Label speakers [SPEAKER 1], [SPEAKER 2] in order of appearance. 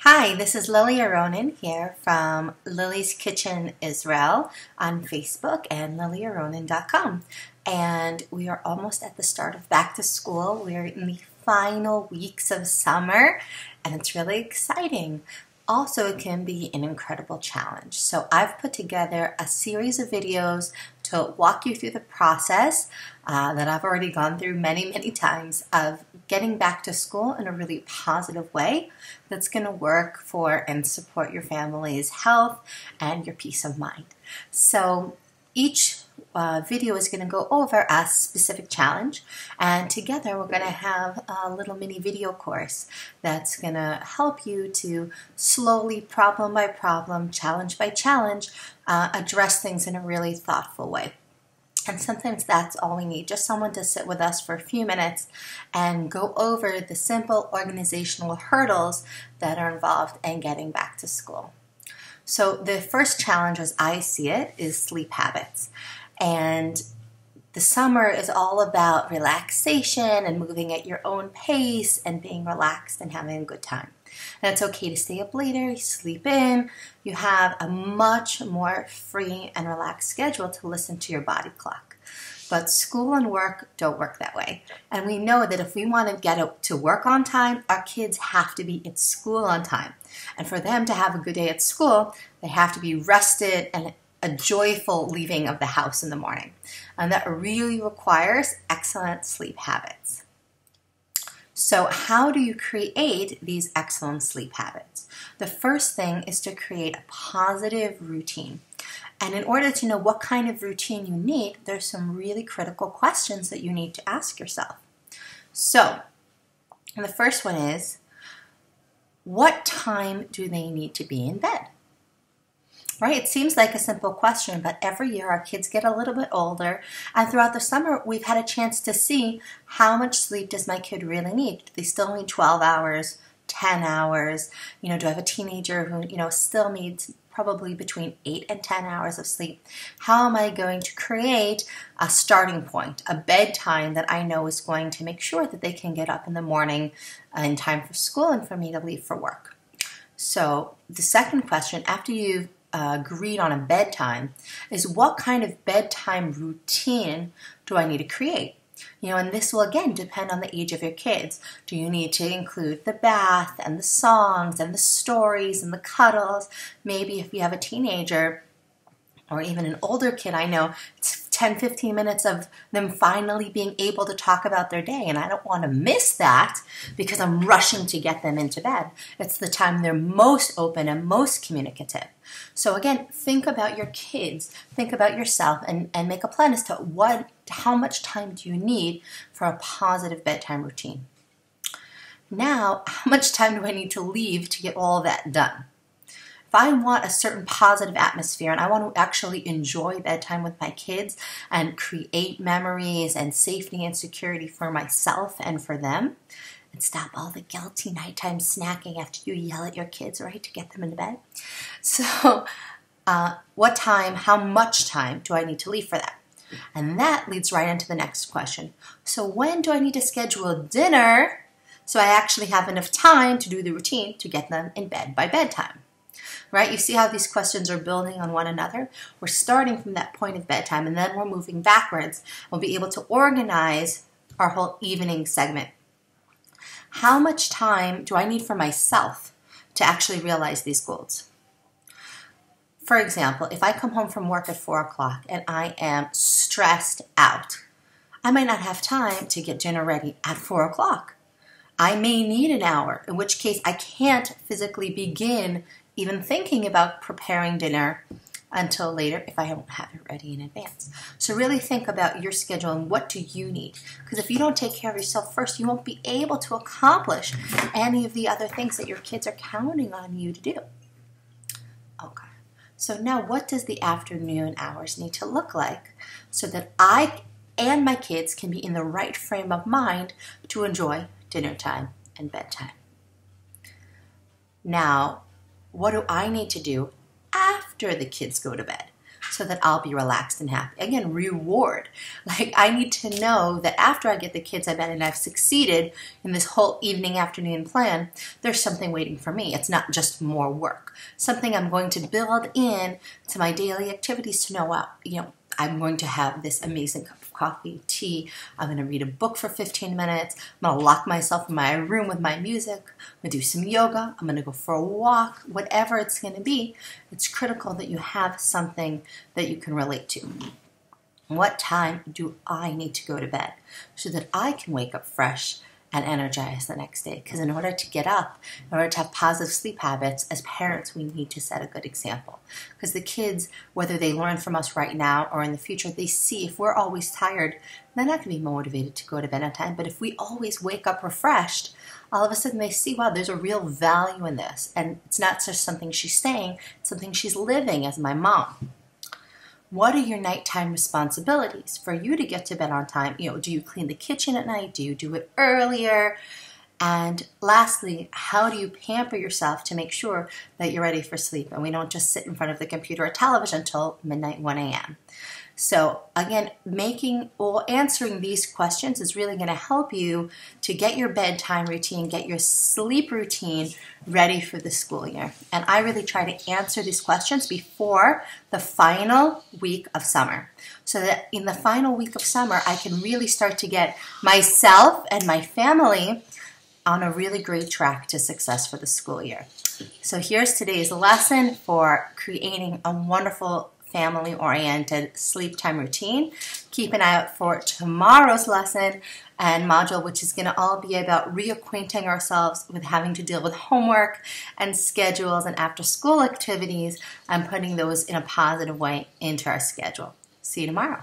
[SPEAKER 1] Hi, this is Lily Aronin here from Lily's Kitchen Israel on Facebook and lilyaronin.com. And we are almost at the start of back to school. We're in the final weeks of summer and it's really exciting. Also, it can be an incredible challenge. So I've put together a series of videos to walk you through the process that I've already gone through many times of getting back to school in a really positive way that's going to work for and support your family's health and your peace of mind. So each video is going to go over a specific challenge, and together we're going to have a little mini video course that's going to help you to slowly, problem by problem, challenge by challenge, address things in a really thoughtful way. And sometimes that's all we need, just someone to sit with us for a few minutes and go over the simple organizational hurdles that are involved in getting back to school. So the first challenge, as I see it, is sleep habits. And the summer is all about relaxation and moving at your own pace and being relaxed and having a good time. And it's okay to stay up later, you sleep in, you have a much more free and relaxed schedule to listen to your body clock. But school and work don't work that way. And we know that if we want to get to work on time, our kids have to be at school on time. And for them to have a good day at school, they have to be rested and a joyful leaving of the house in the morning. And that really requires excellent sleep habits. So how do you create these excellent sleep habits? The first thing is to create a positive routine. And in order to know what kind of routine you need, there's some really critical questions that you need to ask yourself. So the first one is, what time do they need to be in bed? Right? It seems like a simple question, but every year our kids get a little bit older, and throughout the summer we've had a chance to see how much sleep does my kid really need. Do they still need 12 hours, 10 hours? Do I have a teenager who, still needs probably between 8 and 10 hours of sleep? How am I going to create a starting point, a bedtime that I know is going to make sure that they can get up in the morning in time for school and for me to leave for work? So the second question, after you've agreed on a bedtime, is what kind of bedtime routine do I need to create? And this will again depend on the age of your kids. Do you need to include the bath and the songs and the stories and the cuddles? Maybe if you have a teenager or even an older kid, I know it's 10-15 minutes of them finally being able to talk about their day, and I don't want to miss that because I'm rushing to get them into bed. It's the time they're most open and most communicative. So again, think about your kids, think about yourself, and make a plan as to how much time do you need for a positive bedtime routine. Now, how much time do I need to leave to get all of that done? If I want a certain positive atmosphere and I want to actually enjoy bedtime with my kids and create memories and safety and security for myself and for them, and stop all the guilty nighttime snacking after you yell at your kids, right, to get them into bed. So what time, how much time do I need to leave for that? And that leads right into the next question. So when do I need to schedule dinner so I actually have enough time to do the routine to get them in bed by bedtime? Right? You see how these questions are building on one another? We're starting from that point of bedtime and then we're moving backwards. We'll be able to organize our whole evening segment. How much time do I need for myself to actually realize these goals? For example, if I come home from work at 4 o'clock and I am stressed out, I might not have time to get dinner ready at 4 o'clock. I may need an hour, in which case I can't physically begin even thinking about preparing dinner until later if I don't have it ready in advance. So really think about your schedule and what do you need. Because if you don't take care of yourself first, you won't be able to accomplish any of the other things that your kids are counting on you to do. Okay. So now what does the afternoon hours need to look like so that I and my kids can be in the right frame of mind to enjoy dinner time and bedtime? Now, what do I need to do after the kids go to bed? so that I'll be relaxed and happy. Again, reward. Like, I need to know that after I get the kids to bed and I've succeeded in this whole evening, afternoon plan, there's something waiting for me. It's not just more work. Something I'm going to build in to my daily activities to know, well, I'm going to have this amazing cup of coffee, tea. I'm going to read a book for 15 minutes. I'm going to lock myself in my room with my music. I'm going to do some yoga. I'm going to go for a walk. Whatever it's going to be, it's critical that you have something that you can relate to. What time do I need to go to bed so that I can wake up fresh and energized the next day? Because in order to get up, in order to have positive sleep habits, as parents, we need to set a good example. Because the kids, whether they learn from us right now or in the future, they see if we're always tired, they're not going to be motivated to go to bed on time. But if we always wake up refreshed, all of a sudden they see, wow, there's a real value in this. And it's not just something she's saying, it's something she's living as my mom. What are your nighttime responsibilities for you to get to bed on time? Do you clean the kitchen at night? Do you do it earlier? And lastly, how do you pamper yourself to make sure that you're ready for sleep and we don't just sit in front of the computer or television until midnight, 1 a.m.? So again, answering these questions is really going to help you to get your bedtime routine, get your sleep routine ready for the school year. And I really try to answer these questions before the final week of summer, so that in the final week of summer, I can really start to get myself and my family on a really great track to success for the school year. So here's today's lesson for creating a wonderful family-oriented sleep time routine. Keep an eye out for tomorrow's lesson and module, which is going to all be about reacquainting ourselves with having to deal with homework and schedules and after-school activities and putting those in a positive way into our schedule. See you tomorrow.